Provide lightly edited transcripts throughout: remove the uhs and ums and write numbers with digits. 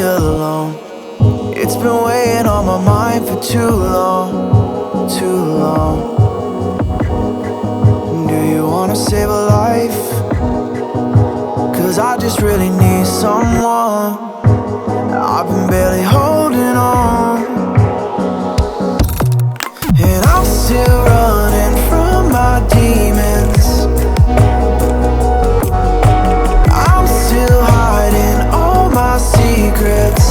alone. It's been weighing on my mind for too long, too long. Do you wanna save a life? 'Cause I just really need someone. I've been barely holding on, and I'm still running from my demons. I'm still hiding all my secrets,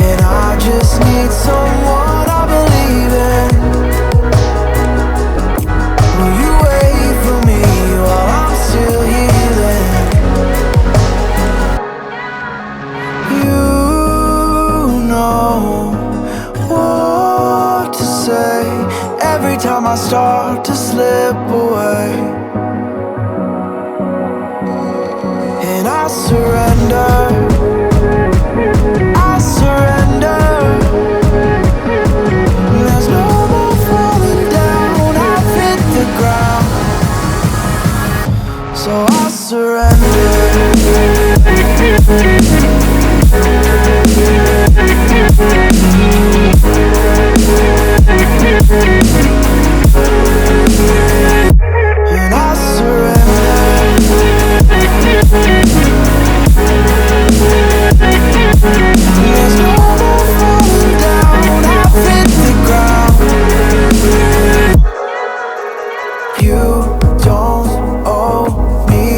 and I just need someone I believe in. Will you wait for me while I'm still healing? You know what to say every time I start to slip away, and I surrender, I surrender. There's no more falling down, I've hit the ground, so I surrender. And I surrender. There's no more falling down, I've hit the ground. You don't owe me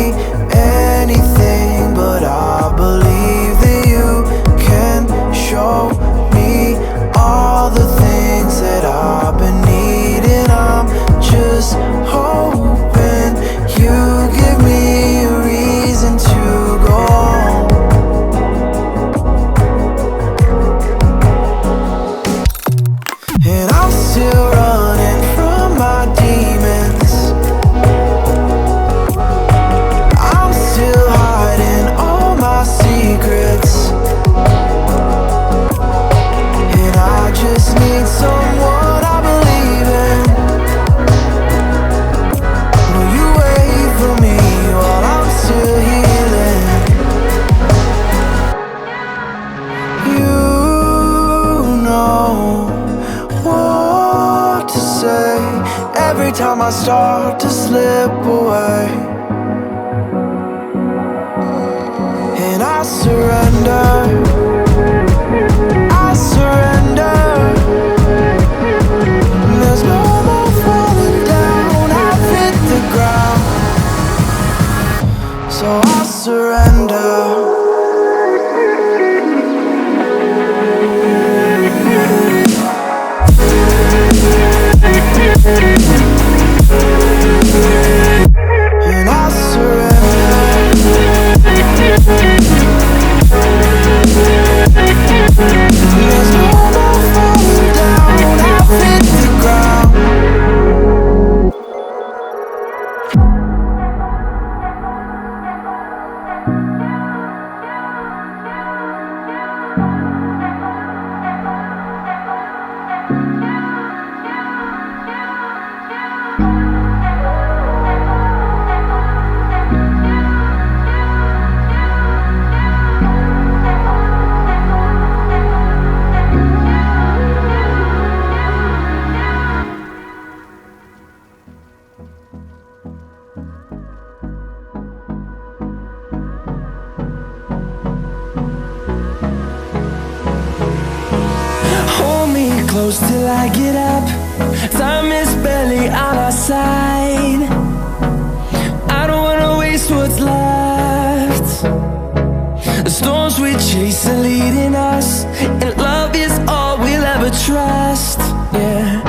anything, but I believe that you can show me all the things that I've been needing. I'm just hoping you give me a reason to go on. And I'm still running from my demons. I'm still hiding all my secrets, and I just need someone I believe in. Will you wait for me while I'm still healing? You know what to say every time I start to slip away, and I surrender, I surrender. There's no more falling down, I've hit the ground, so I surrender. And I surrender. There's no more falling down, I've hit the ground. Hold me close till I get up. Time is barely on our side. I don't wanna waste what's left. The storms we chase are leading us, and love is all we'll ever trust. Yeah,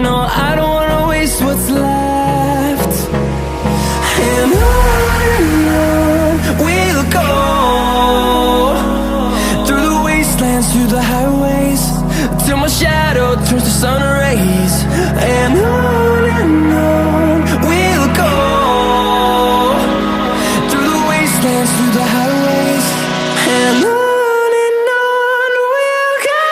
no, I don't wanna waste what's left. And on we'll go, through the wastelands, through the highways, till my shadow turns to sun rays. And on we'll go, through the wastelands, through the highways, and on we'll go.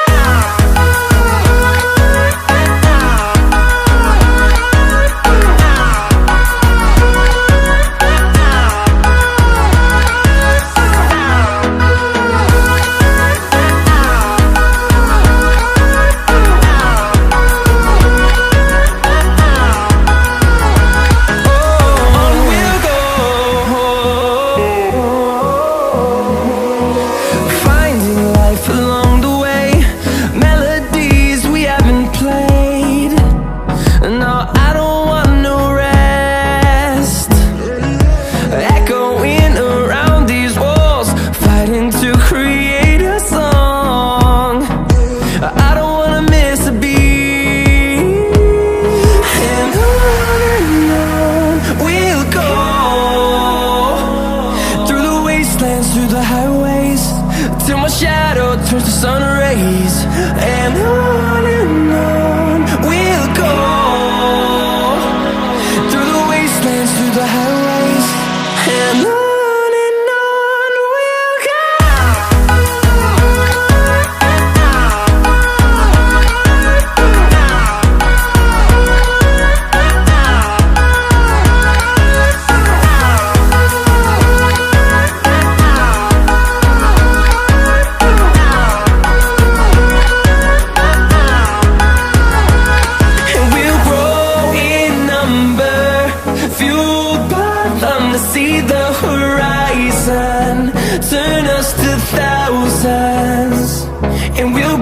my shadow turns to sun rays, and on we'll go, through the wastelands, through the highways, and on we'll go. See the horizon, turn us to thousands, and we'll